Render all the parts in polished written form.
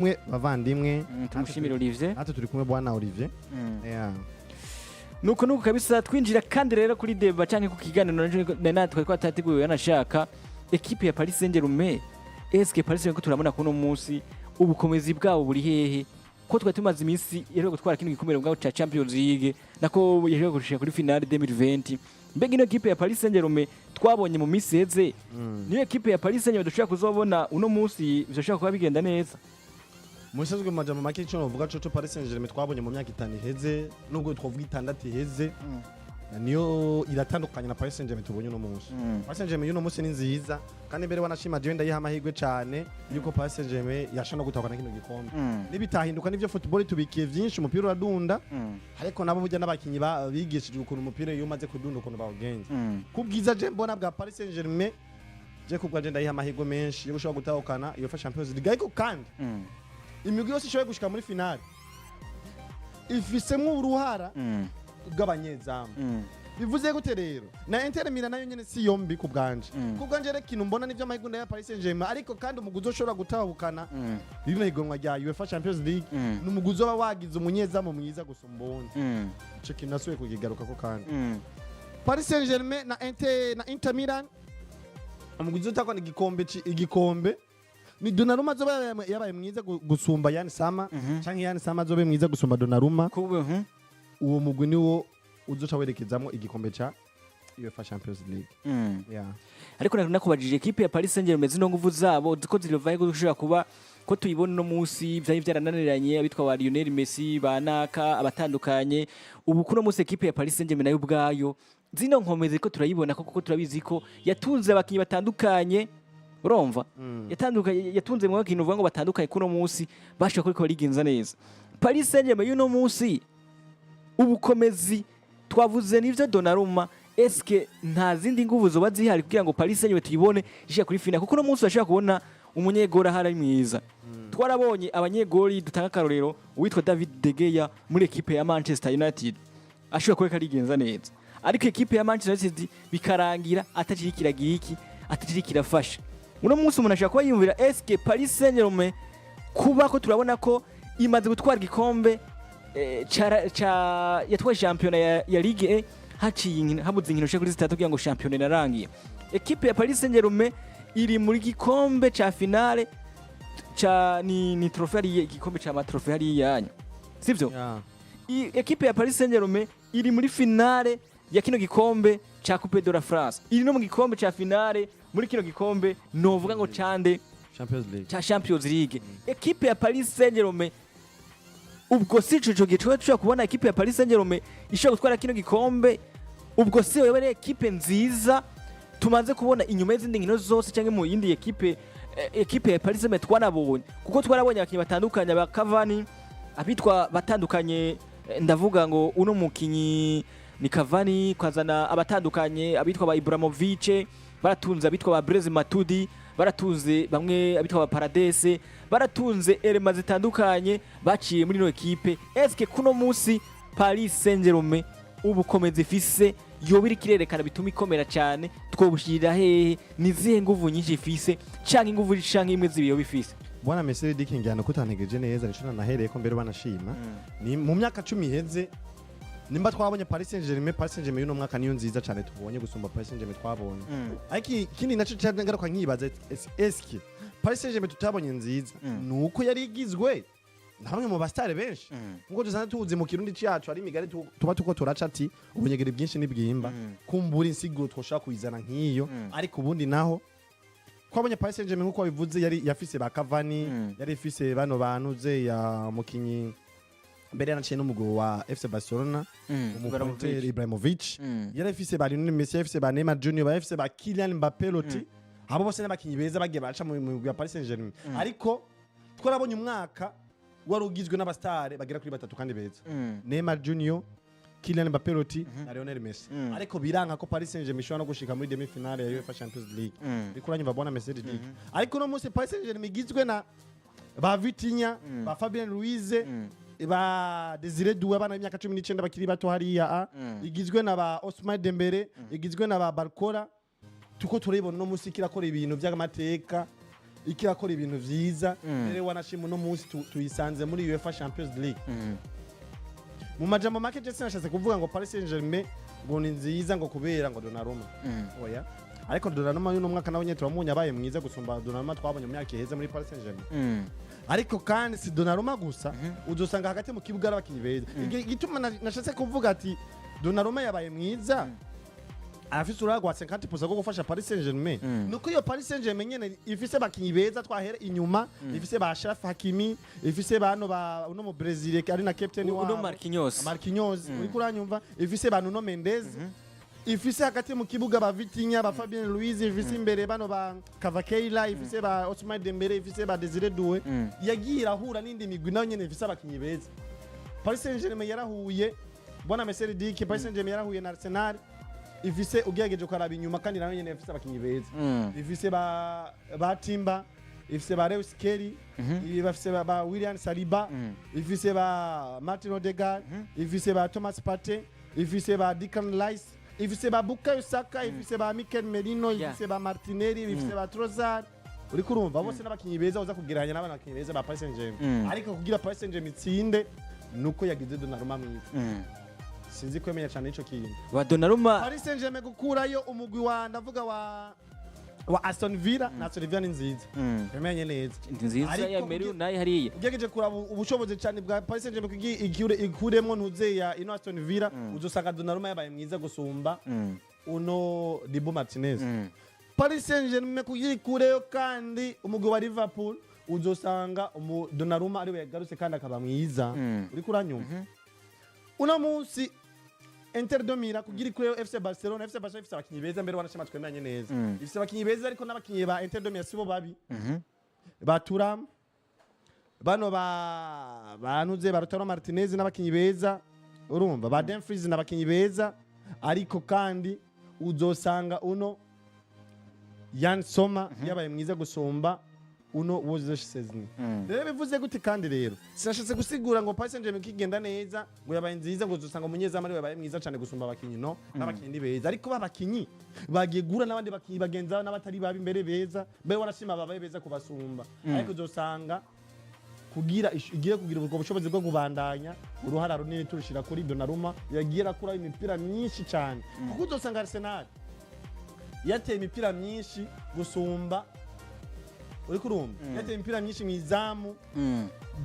mwe bavandimwe tumushimira Olivier hata turi kumwe bwana Olivier nuko kabisa twinjira kandi rero kuri deba canke ku kiganiro natwe twatateguye yanashaka equipe ya Paris Saint-Germain eske Paris Saint-Germain ko turabona kuno munsi ubukomezi bwabo buri hehe ko twari tumaze iminsi rero gutwara kino gikomere bwabo ca Champions League nako yaje gushika kuri finale 2020 mbega ino equipe ya Paris Saint-Germain twabonye mu minsi heze niyo equipe ya Paris Saint-Germain dushaka kuzobona uno munsi bizoshaka kuba bigenda neza Musazwe majambo make cyo novuga cyo Paris Saint-Germain twabonye mu myaka 5 iheze nubwo twavuga 6 iheze niyo iratandukanye na Paris Saint-Germain tubonye uno munsi Paris Saint-Germain uno munsi ni nziza kandi mbere wanashima je ndayiha amahirwe cyane yuko Paris Saint-Germain yashana gutakana kino gikombe nibitahinduka nivyo football tubikiye byinshi umupira uradunda ariko nabo burya n'abakinyi bigishije ukuntu umupira iyo umaze kudunda ukuntu bawugenza kubwiza je mbona bwa Paris Saint-Germain je kubwa je ndayiha amahirwe menshi yo gushobora gutahukana iyo Champions League ariko kandi imigwi yose ishoboye gushika muri finale ifisemo uruhara bw'abanyezamu bivuze gute rero na Inter Milan nayo nyene si yombi kubganje rero kintu mbona nivyo amahirwe ya Paris Saint-Germain ariko kandi umuguzi ushobora gutahukana rino higonwa rya UEFA Champions League n'umuguzi wa wagize umunyezamu mwiza gusumba undi ico kintu nasuye kugigaruka ko kandi Paris Saint-Germain na Inter Milan umuguzi utakwana igikombe ni Donnarumma zoba yabaye mwiza gusumba Yani Sama canke Yani Sama zobe mwiza gusumba Donnarumma uwo mugwi niwo uzoca werekezamo igikombe ca UEFA Champions League ariko nakubajije equipe ya Paris Saint-Germain zino nguvu zabo ziko zirivaye gushira kuba ko tuyibona no munsi vyari vyarananiranye abitwa wa Lionel Messi banaka abatandukanye ubu kuno munsi equipe ya Paris Saint-Germain nayo ubwayo zino nkomeze ko turayibona kuko turabizi ko yatunze abakinyi batandukanye urumva yatunze mu bakinyi uvuga ngo batandukanye kuno munsi bashaka kuriko barigenza neza Paris Saint-Germain yuno munsi ubukomezi twavuze nivyo Donnarumma eske nta zindi nguvu zo bazihari kugira ngo Paris Saint-Germain tuyibone ishaka kuri finale kuko no munsi bashaka kubona umunyegori ahari mwiza twarabonye abanyegori dutanga karorero uwitwa David De Gea muri equipe ya Manchester United ashobora kureka arigenza neza ariko equipe ya Manchester United bikarangira atakiri kirafasha uno munsi umuntu ashaka kuba yumvira eske Paris Saint-Germain kuba ko turabona ko imaze gutwara igikombe yatwaye champion ya Ligue A habuze inkino kuri zitatu kugira ngo champion inarangiye equipe ya Paris Saint-Germain iri muri gikombe ca finale ni trophy igikombe ca matrophy hari yanyu sivyo equipe ya Paris Saint-Germain iri muri finale ya kino gikombe ca Coupe de la France iri no mu gikombe ca finale muri kino gikombe novuga ngo cande Champions League equipe ya Paris Saint-Germain ubwo si ico gihe tushobora kubona equipe ya Paris Saint-Germain ishobora gutwara kino gikombe ubwo si wewe equipe nziza tumaze kubona inyuma y'izindi nkino zose cyangwa mu yindi equipe ya Paris Saint-Germain twanabonye kuko twarabonye abakinyi batandukanye ba Cavani abitwa batandukanye ndavuga ngo uno mukinyi ni Cavani kwazana abatandukanye abitwa ba Ibrahimovic baratunze abitwa ba Blaise Matuidi baratunze bamwe abitwa ba Paradise baratunze elema zitandukanye baciye muri no equipe eske kuno munsi Paris Saint-Germain ubukomezi ifise yobiri kirerekana bituma ikomera cyane twobushirira hehe nizihe nguvu nyinshi ifise canke inguvu canke imwe zibiyo bifise bwana Messi dikingana kutantegeje neza nico nahereye ko mbere banashima ni mu myaka 10 iheze nimba twabonye Paris Saint-Germain uno mwaka niyo nziza cyane tubonye gusumba Paris Saint-Germain twabonye ariko kindi naco cyangaruka nkibaza eske Paris Saint-Germain tutabonye nziza nuko yari igizwe namwe mu bastare benshi ngo dusana tuzi mu kirundi cyacu ari imigari tuba tuko turaca ati ubunyegere byinshi nibwimba kumbura insiguro twoshaka kuyizana nkiyo ariko ubundi naho kwabonye Paris Saint-Germain nkuko bivuze yari yafise ba Cavani yari ifise bano banuze ya mukinyi mbere yanaciye n'umugabo wa FC Barcelona umukonter Ibrahimovic yari ifise ba Lionel Messi ifise ba Neymar Junior ba ifise ba Kylian Mbappé Loti abo bose n'abakinyi beza bagiye baca mu ya Paris Saint-Germain ariko twarabonye umwaka warugizwe n'abastare bagera kuri batatu kandi beza Neymar Junior Kylian Mbappé Loti na Lionel Messi ariko biranga ko Paris Saint-Germain ishobora no gushika muri demi finale ya UEFA Champions League bikuranye babona Messi League ariko no munsi Paris Saint-Germain igizwe na ba Vitinha ba Fabien Ruiz ba Desire Doué bana imyaka 19 bakiri bato hariya igizwe na ba Ousmane Dembele igizwe na ba Barcola tuko turibona no munsi kirakora ibintu by'amateka ikirakora ibintu vyiza rero wanashima no munsi tuyisanze muri UEFA Champions League mu majambo make je sinashatse kuvuga ngo Paris Saint-Germain ngo ni nziza ngo kubera ngo Donnarumma oya ariko Donnarumma y'uno mwaka nawe turamunya abaye mwiza gusumba Donnarumma twabonye mu myaka iheze muri Paris Saint-Germain ariko kandi si Donnarumma gusa uzosanga hagati mu kibuga abakinyi beza igituma nashatse kuvuga ati Donnarumma yabaye mwiza afise uragwa 50% go gufasha Paris Saint-Germain nuko iyo Paris Saint-Germain nyene ifise bakinyi beza twahere inyuma ifise ba Achraf Hakimi ifise bano ba uno mu Brazil ari na captain wa uno Marquinhos uri kuranyumva ifise ba Nuno Mendes ifise hagati mu kibuga ba Vitinha ba Fabien Luiz ifise imbere bano ba Cavaqueira ifise ba Ousmane Dembele ifise ba Désiré Doué yagira hura n'indi migwi nayo nyene ifise abakinyi beza Paris Saint-Germain yarahuye bona Mercedes Paris Saint-Germain yarahuye na Arsenal ifise ugiyegeje kwaraba inyuma kandi nayo nyene ifise abakinyi beza ifise ba Timba ifise ba Lewis Kelly ifise ba William Saliba ifise ba Martin Odegaard ifise ba Thomas Partey ifise ba Declan Rice ifise ba Bukayo Saka ifise ba Mikel Merino ifise ba Martinelli ifise ba Trossard uri kurumva bose n'abakinyi beza uza kugeranya n'abana bakinyi beza ba Paris Saint-Germain ariko kugira Paris Saint-Germain itsinde nuko yagize Donnarumma mwiza sinzi kwemenya cyane ico kintu wa Donnarumma Paris Saint-Germain gukurayo umugwi wa ndavuga wa Aston Villa na Aston Villa ni nziza yemenye neza nziza ya Meru nayi hariye ugegeje kuraba ubushobozi cyane bwa Paris Saint-Germain ikuremwo ntuze ya ino Aston Villa uzosanga Donnarumma yabaye mwiza gusumba uno Dibu Martinez Paris Saint-Germain kuyikureyo kandi umugwi wa Liverpool uzosanga Donnarumma ari we yagarutse kandi akaba mwiza uri kuranyumva uno munsi Inter de Milan kugira ikureyo FC Barcelona ifise abakinyi beza mbere wanashima twemeranye neza ifise abakinyi beza ariko n'abakinyi ba Inter de Milan sibo babi ba Thuram bano banuze ba Lautaro Martinez n'abakinyi beza urumva ba Dumfries n'abakinyi beza ariko kandi uzosanga uno Jan Sommer yabaye mwiza gusumba uno Wojciech Szczesny rero bivuze gute kandi rero sinashatse gusigura ngo Paris Saint-Germain kigenda neza ngo yabaye nziza ngo uzosanga umunyezama ari yabaye mwiza cyane gusumba abakinyi no n'abakinyi beza ariko babakinyi bagegura n'abandi bakinyi bagenza n'abatari babi imbere beza mbe warashima babaye beza kubasumba ariko uzosanga igiye kugira ubwo bushobozi bwo kubandanya uruhara runini turushira kuri Donnarumma yagira kura imipira myinshi cyane kuko uzosanga Arsenal yateye imipira myinshi gusumba uri kurumva yateye imipira myinshi mwizamu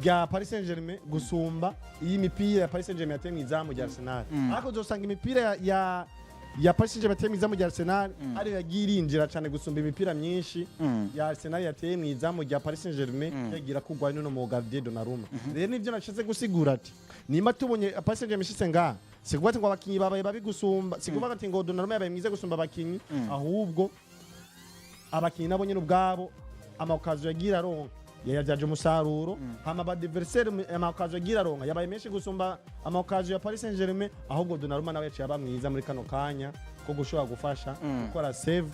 bya Paris Saint-Germain gusumba iyi mipira ya Paris Saint-Germain yateye mwizamu bya Arsenal ariko uzosanga imipira ya Paris Saint-Germain yateye mwizamu bya Arsenal ari yagirinjira cyane gusumba imipira myinshi ya Arsenal yateye mwizamu bya Paris Saint-Germain yagira kugwa no mu gardien Donnarumma rero nivyo nashatse gusigura ati nimba tubonye Paris Saint-Germain shitse nga sikuvuga ati ngo abakinyi babaye babi gusumba sikuvuga ati ngo Donnarumma yabaye mwiza gusumba abakinyi ahubwo abakinyi nabo nyine ubwabo amakazo yagira ronka yayajaje umusaruro hama ba adversaire amakazo yagira ronka yabaye menshi gusumba amakazo ya Paris Saint-Germain ahubwo Donnarumma nawe yaciye aba mwiza muri kano kanya ko gushobora gufasha gukora save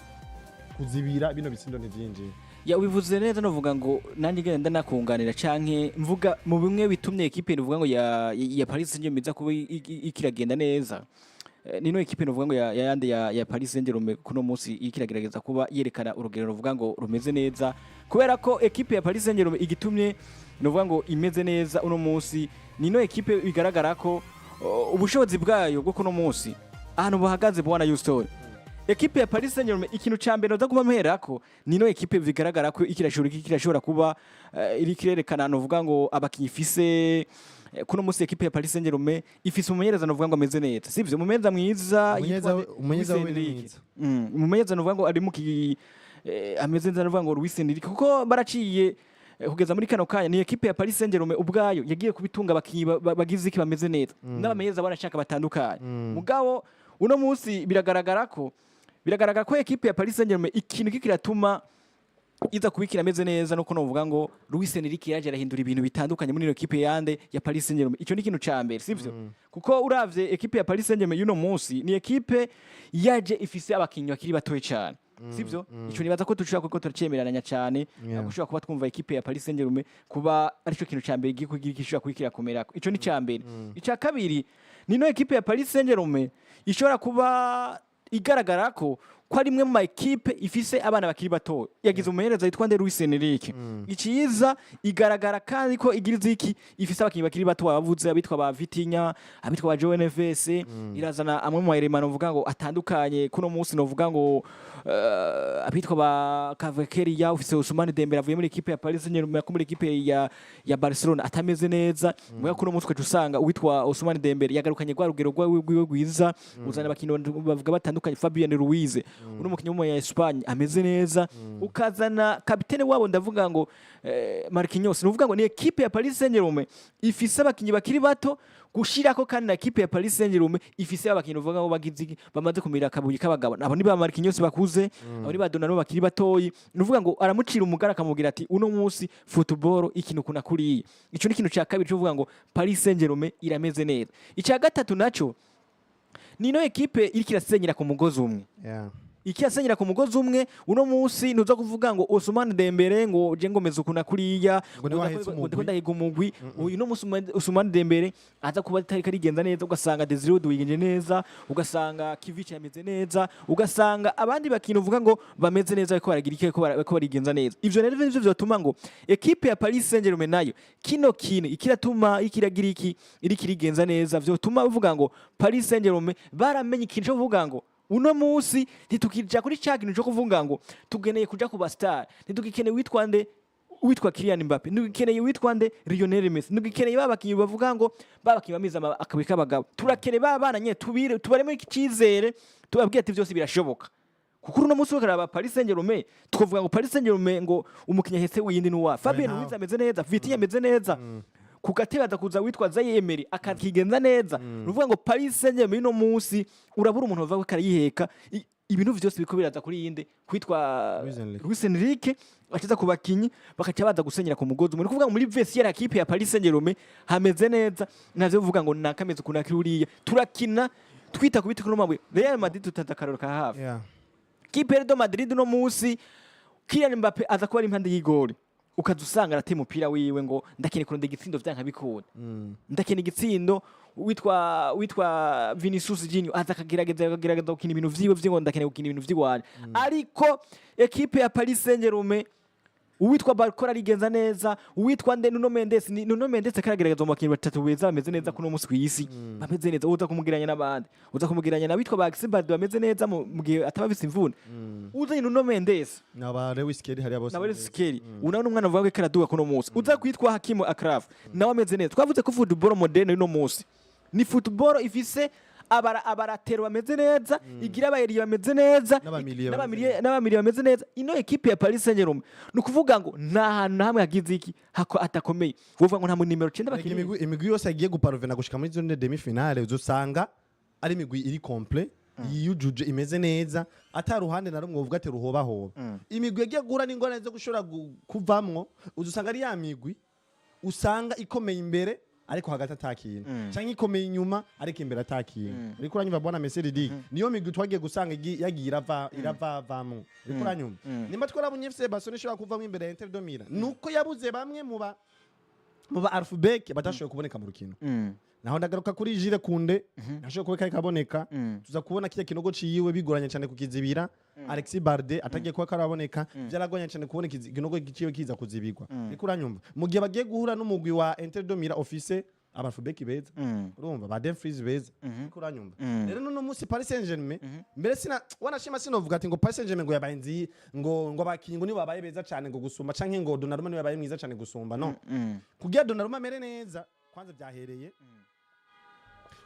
kuzibira bino bitsindo ntivyinjiye ya ubivuze neza novuga ngo nanjye genda nakunganira canke mvuga mu bimwe bitumye equipe novuga ngo ya Paris Saint-Germain iza kuba ikiragenda neza nino equipe novuga ngo ya Paris Saint-Germain kuno munsi ikiragerageza kuba yerekana urugero ruvuga ngo rumeze neza kubera ko equipe ya Paris Saint-Germain igitumye novuga ngo imeze neza uno munsi nino equipe bigaragara ko ubushobozi bwayo bwo kuno munsi ahantu bahagaze bwana Houston equipe ya Paris Saint-Germain ikintu cambere no kuba mperako nino equipe bigaragara ko ikirashobora kuba iri kirerekana novuga ngo abakinyi ifise kuno musi equipe ya Paris Saint-Germain ifise umumenyereza novuga ngo ameze neza sivyo umumenyereza mwiza umumenyereza mwiza umumenyereza novuga ngo ari mu ameze neza novuga ngo Luis Enrique kuko baraciye kugeza muri kano kanya ni equipe ya Paris Saint-Germain ubwayo yagiye kubitunga abakinyi bagize iki bameze neza n'abamenyereza barashaka batandukanye mugabo uno musi biragaragara ko equipe ya Paris Saint-Germain ikintu kikiratuma iza kubikira ameze neza no kuno uvuga ngo Luis Enrique yaje arahindura ibintu bitandukanye muri equipe yande ya Paris Saint-Germain icyo ni ikintu cambere sivyo kuko uravye equipe ya Paris Saint-Germain yuno munsi ni equipe yaje ifise abakinyi bakiri batoye cyane sivyo icyo nibaza ko tushaka ko turacemeranya cyane gushaka kuba twumva equipe ya Paris Saint-Germain kuba ari cyo kintu cambere giye kugira ikishaka kwikira komera icyo ni cambere icya kabiri nino equipe ya Paris Saint-Germain ishobora kuba igaragara ko ko ari imwe mu ma equipe ifise abana bakiri bato yagize umumenyereza yitwa Nde Luis Enrique iciza igaragara kandi ko igiriza iki ifise abakinyi bakiri bato bavuze abitwa ba Vitinha abitwa ba Joe Neves irazana amwe mu elements novuga ngo atandukanye kuno munsi novuga ngo abitwa ba Kawe ya ufise Ousmane Dembele avuye muri equipe ya Paris Saint-Germain muri equipe ya Barcelona atameze neza mwe kuno munsi kwacu usanga uwitwa Ousmane Dembele yagarukanye gwa rugero rwiwe rwiza uzana abakinyi bavuga batandukanye Fabian Ruiz uno mukinyi wo ya Espagne ameze neza ukazana kapitene wabo ndavuga ngo Marquinhos nuvuga ngo ni equipe ya Paris Saint-Germain ifise abakinyi bakiri bato gushirako kandi na equipe ya Paris Saint-Germain ifise abakinyi uvuga ngo bagize bamaze kumira akabuye kabagabo abo ni ba Marquinhos bakuze abo ni ba Donnarumma bakiri batoyi nuvuga ngo aramucira umugara akamubwira ati uno munsi football ikintu kuna kuriye ico ni kintu cya kabiri cyo uvuga ngo Paris Saint-Germain irameze neza icya gatatu naco nino equipe irikira senyira ku mugozi umwe ikiyasenyera ku mugozi umwe uno munsi ntuza kuvuga ngo Ousmane Dembele ngo je ngomeze ukuna kuriya ngo ndahiga umugwi uno munsi Ousmane Dembele aza kuba atari karigenza neza ugasanga Desire Douinge neza ugasanga Kivic yameze neza ugasanga abandi bakintu uvuga ngo bameze neza ariko baragira iki ko barigenza neza ivyo rero nivyo vyotuma ngo equipe ya Paris Saint-Germain nayo kino ikiratuma ikiragira iki irikirigenza neza vyotuma uvuga ngo Paris Saint-Germain baramenye ikintu cyo kuvuga ngo uno munsi ntitukija kuri cya kintu cyo kuvuga ngo tugeneye kuja ku bastar ntitugikeneye witwa Kylian Mbappe ntugikeneye witwa nde Lionel Messi ntugikeneye babakinyi bavuga ngo babakinyi bamiza akabika abagabo turakene babana nye tubaremo ikicizere tubabwiye ati byose birashoboka kuko uno munsi bakaraba Paris Saint-Germain tukavuga ngo Paris Saint-Germain ngo umukinya hese windi nuwa Fabien Ruiz ameze neza Vitinha ameze neza kugateba kuza witwa Zayemeri akakigenza neza nuvuga ngo Paris Saint-Germain no munsi urabura umuntu bava karayiheka ibintu byose biko biraza kuri yinde kwitwa Luis Enrique bakiza kubakinyi bakaca baza gusenyera ku mugozi muri kuvuga ngo muri vestiaire ya equipe ya Paris Saint-Germain hameze neza navyo uvuga ngo nakameze kunakiri uriya turakina twita kubiti kuno mabwe Real Madrid tutakaroro ka hafi Kipe de Madrid no munsi Kylian Mbappe aza kuba ari impande y'igori ukazusanga arate mupira wiwe ngo ndakene kuronde igitsindo vyanka bikunda ndakene igitsindo witwa Vinicius Junior aza kagerageza gukina ibintu vyiwe vyo ngo ndakene gukina ibintu vyiwanje ariko equipe ya Paris Saint-Germain uwitwa Bariko arigenza neza uwitwa Nde Nuno Mendes karagerageza mu bakinyi batatu beza bameze neza kuno munsi kwisi bameze neza uza kumugiranya n'abandi uza kumugiranya na bitwa ba Simba bameze neza mu gihe atabafise imvune uza Nuno Mendes naba Lewis Kelly hari abose naba Lewis Kelly una n'umwana uvuga ko karaduga kuno munsi uza kwitwa Hakim Akraf nawe ameze neza twavuze ko football moderne no munsi ni football ifise abaratero bameze neza igira abayeri bameze neza n'abamiliye bameze neza ino equipe ya Paris Saint-Germain nukuvuga ngo nta hantu na hamwe hagize iki hako atakomeye uvuga ngo nta mu numero 9 bakinyi imigwi yose agiye guparvena gushika muri zone demi finale uzosanga ari imigwi iri complet yujuje imeze neza ataruhande na rumwe uvuga ati ruhobahoba imigwi yagiye guhura n'ingorane zo gushora kuvamwo uzosanga ari ya migwi usanga ikomeye imbere ariko hagati atakintu canke ikomeye inyuma ariko imbere atakintu ariko uranyumva bwana Mercedes niyo migwi twagiye gusanga yagiye iravavamwo ariko uranyumva nimba twarabunye FC Barcelona ishobora kuvamwo imbere ya Inter de Milan nuko yabuze bamwe mu ba Alfabek batashoboye kuboneka mu rukino naho ndagaruka kuri Jire Kunde nashoboye kubeka ikaboneka tuza kubona kiya kinogo ciyiwe bigoranye cyane kukizibira Alexis Barde atagiye kuba karaboneka byaragoranye cyane kubona kinogo giciwe kiza kuzibirwa ariko uranyumva mu gihe bagiye guhura n'umugwi wa Inter de Milan office abafubeki beza urumva ba Dumfries beza ariko uranyumva rero no munsi Paris Saint-Germain mbere sina wanashima sinovuga ati ngo Paris Saint-Germain ngo yabaye ngo abakinyi ngo ni babaye beza cyane ngo gusumba canke ngo Donnarumma ni babaye mwiza cyane gusumba no kugira Donnarumma mere neza kwanza byahereye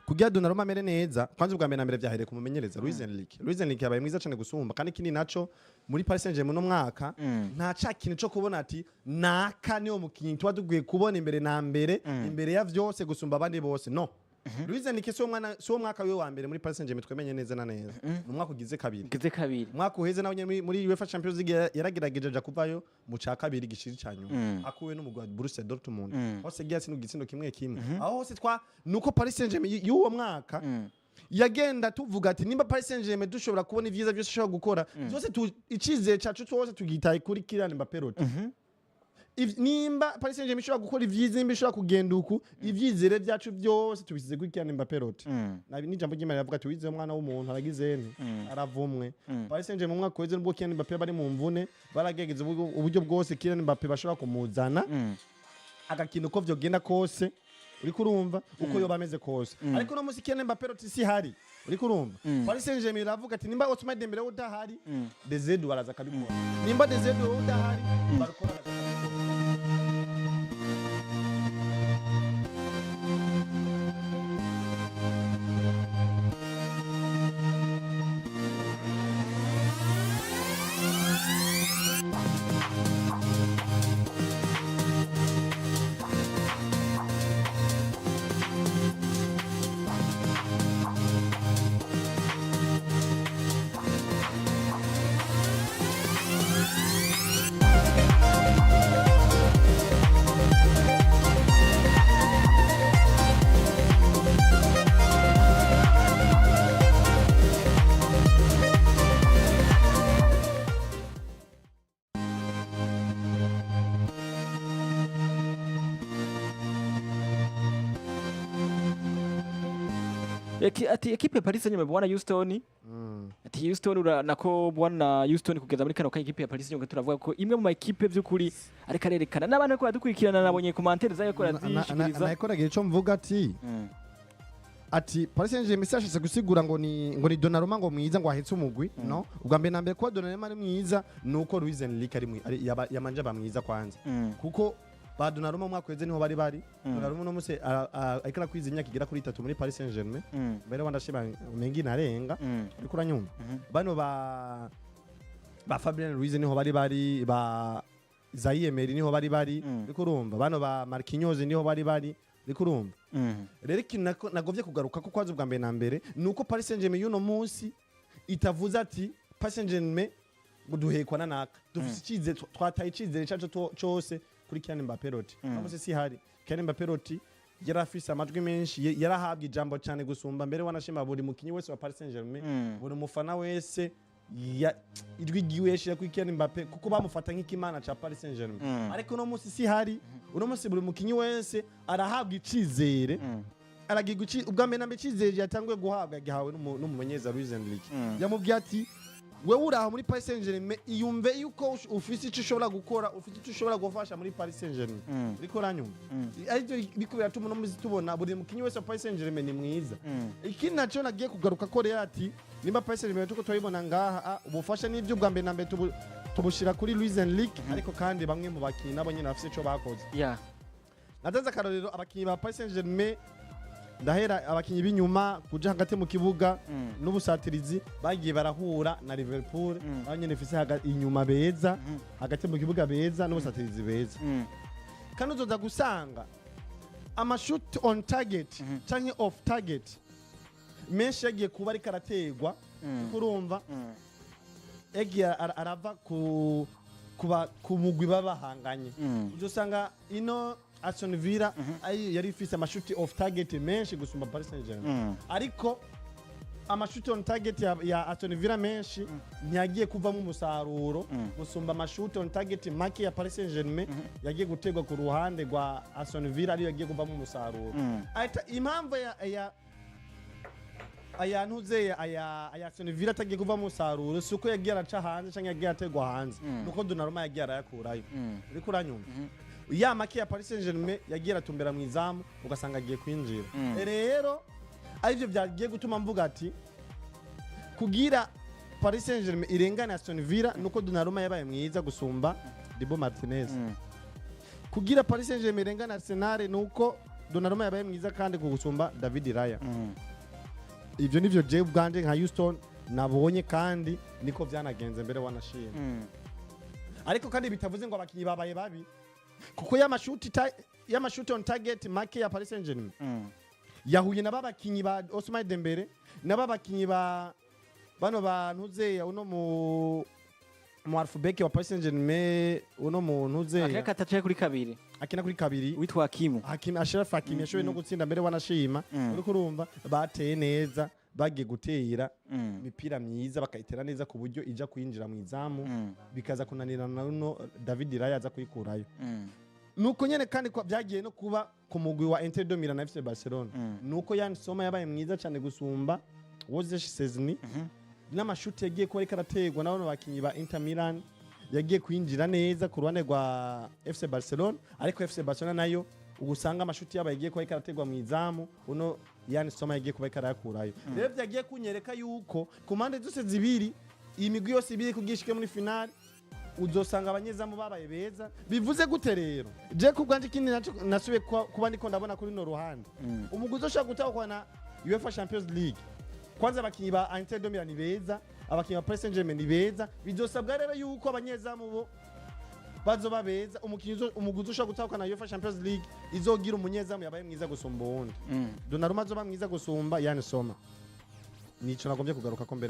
kugira Donnarumma mere neza kwanza ubwa mbere na mbere byahereye kumumenyereza Luis Enrique yabaye mwiza cyane gusumba kandi kindi naco muri Paris Saint-Germain no mwaka nta cakintu cyo kubona ati naka niyo mukinyi twa tuguye kubona imbere na mbere imbere ya vyose gusumba abandi bose no Luis Enrique so mwaka we wa mbere muri Paris Saint-Germain twemenye neza na neza umwaka ugize kabiri mwaka uheze nawe muri UEFA Champions League yaragerageje aja kuvayo mu ca kabiri gishiri cyanyu akuwe n'umugwi wa Borussia Dortmund hose giye gitsindo kimwe aho hose nuko Paris Saint-Germain y'uwo mwaka yagenda tuvuga ati nimba Paris Saint-Germain dushobora kubona ivyiza byose ushobora gukora byose icizere cyacu twose tugitaye kuri Kylian Mbappe nimba Paris Saint-Germain ishobora gukora ivyiza nimba ishobora kugenda uku ivyizere vyacu byose tubisize kuri Kylian Mbappé roti n'ijambo ry'Imana yavuga ati wize umwana w'umuntu aragize nte aravumwe Paris Saint-Germain mu mwaka weze nubwo Kylian Mbappé bari mu mvune baragegeze uburyo bwose Kylian Mbappé bashobora kumuzana agakino ko vyogenda kose uriko urumva uko yoba ameze kose ariko no musi Kylian Mbappé roti si hari uriko urumva Paris Saint-Germain iravuga ati nimba Ousmane Dembele udahari Dezedu baraza kabikora nimba Dezedu udahari barakora ati ekipe ya Paris Saint-Germain bwana Houston ati Houston nako bwana Houston kugeza muri kano ka ekipe ya Paris Saint-Germain turavuga ko imwe mu ma ekipe by'ukuri ariko arerekana n'abantu ko badukurikirana nabonye commentaire zayo ko razishikiriza nakoragira ico mvuga ati Paris Saint-Germain sashitse gusigura ngo ni Donnarumma ngo mwiza ngo ahetse umugwi no ubwa mbere nambere ko Donnarumma ari mwiza nuko Luis Enrique ari yamanje bamwiza kwanza kuko ba Donnarumma mwaka weze niho bari Donnarumma no muse aikara kwiza imyaka igera kuri 3 muri Paris Saint-Germain mbere wandashima mengi narenga uriko uranyumva bano ba Fabien Ruiz niho bari ba Zaire Emery niho bari uriko urumva bano ba Marquinhos niho bari uriko urumva rero ikintu nagovye kugaruka ko kwazo bwa mbere na mbere nuko Paris Saint-Germain yuno munsi itavuza ati Paris Saint-Germain ngo duhekwa nanaka dufise icizere twataye icizere cyacu cyose kuri Kylian Mbappé roti namuse si hari Kylian Mbappé roti yarafise amajwi menshi yarahabwa ijambo cyane gusumba mbere wanashima buri mukinyi wese wa Paris Saint-Germain buri mufana wese idwi giweshe kuri Kylian Mbappé kuko bamufata nk'ikimana ca Paris Saint-Germain ariko no musi si hari uno musi buri mukinyi wese arahabwa icizere aragiga ubwa mbere nambe icizere yatanguye guhabwa gihawe n'umumenyeza Luis Enrique yamubwiye ati wewe uraho muri Paris Saint-Germain iyumve yuko ufise icyo ushobora gukora ufite icyo ushobora gufasha muri Paris Saint-Germain ariko ranyuma ariko bikubira tumu no muzi tubona buri mukinyi wese wa Paris Saint-Germain ni mwiza ikindi naco nagiye kugaruka ko rero ati nimba Paris Saint-Germain tuko twibona ngaha ubufasha n'ibyo bwa mbere nambe tubushira kuri Luis Enrique ariko kandi bamwe mu bakinyi nabo nyine bafise ico bakoze natanze akarorero abakinyi ba Paris Saint-Germain ndahera abakinyi b'inyuma kuja hagati mu kibuga n'ubusatirizi bagiye barahura na Liverpool abanyene fise inyuma beza hagati mu kibuga beza n'ubusatirizi beza kandi uzoza gusanga amashoot on target canke off target menshi yagiye kuba ari karategwa kurumva yagiye arava ku mugwi babahanganye uzosanga ino Aston Villa yari ifise amashuti off target menshi gusumba Paris Saint-Germain ariko amashuti on target ya Aston Villa menshi ntiyagiye kuvamo umusaruro gusumba amashuti on target make ya Paris Saint-Germain yagiye gutegwa ku ruhande rwa Aston Villa ariyo yagiye kuvamo umusaruro impamvu aya ntuze aya Aston Villa atagiye kuvamo umusaruro suko yagiye araca hanze canke yagiye ategwa hanze nuko Donnarumma yagiye arayakurayo uriko uranyumva ya make ya Paris Saint-Germain yagiye aratumbera mu izamu ugasanga agiye kwinjira rero arivyo byagiye gutuma mvuga ati kugira Paris Saint-Germain irengana Aston Villa nuko Donnarumma yabaye mwiza gusumba Dibo Martinez kugira Paris Saint-Germain irengana Arsenal nuko Donnarumma yabaye mwiza kandi kugusumba David Raya ivyo nivyo je ubwanje nka Houston nabonye kandi niko vyanagenze mbere wanashima ariko kandi bitavuze ngo abakinyi babaye babi kuko y'amashuti on target make ya Paris Saint-Germain yahuye n'ababakinyi ba Ousmane Dembele n'ababakinyi ba bano bantuze uno mu alphabet wa Paris Saint-Germain uno muntuze akataje kuri kabiri akina kuri kabiri witwa Hakim Ashraf Hakim yashoboye no gutsinda mbere wanashima uriko urumva bateye neza bagiye gutera imipira myiza bakayitera neza ku buryo ija kuyinjira mu izamu bikaza kunanirana no David Raya aza kuyikurayo nuko nyene kandi ko byagiye no kuba ku mugwi wa Inter de Milan na FC Barcelona nuko Yan Soma yabaye mwiza cyane gusumba Wozzesh Szczesny n'amashuti yagiye ko ariko arategwa nabo bakinyi ba Inter Milan yagiye kwinjira neza ku ruhande rwa FC Barcelona ariko FC Barcelona nayo ugusanga amashuti yaba yagiye ko ariko arategwa mu izamu uno Yan Soma yagiye kubaikarakurayo rero byagiye kunyereka yuko ku mpande zose zibiri iyi migwi yose ibiri kugishike muri finale uzosanga abanyezamu babaye beza bivuze gute rero je kubwanje kindi nasubiye kuba ndiko ndabona kuri no ruhande umuguzi ushaka gutahwa na UEFA Champions League kwanza abakinyi ba Inter de Milan beza abakinyi ba Paris Saint-Germain beza bizosabwa rero yuko abanyezamu bo bazoba beza umuguzi ushaka gutahwa na UEFA Champions League izogira umunyezamu yabaye mwiza gusumba uwundi Donnarumma azoba mwiza gusumba Yan Soma nico nagombye kugaruka ko mbere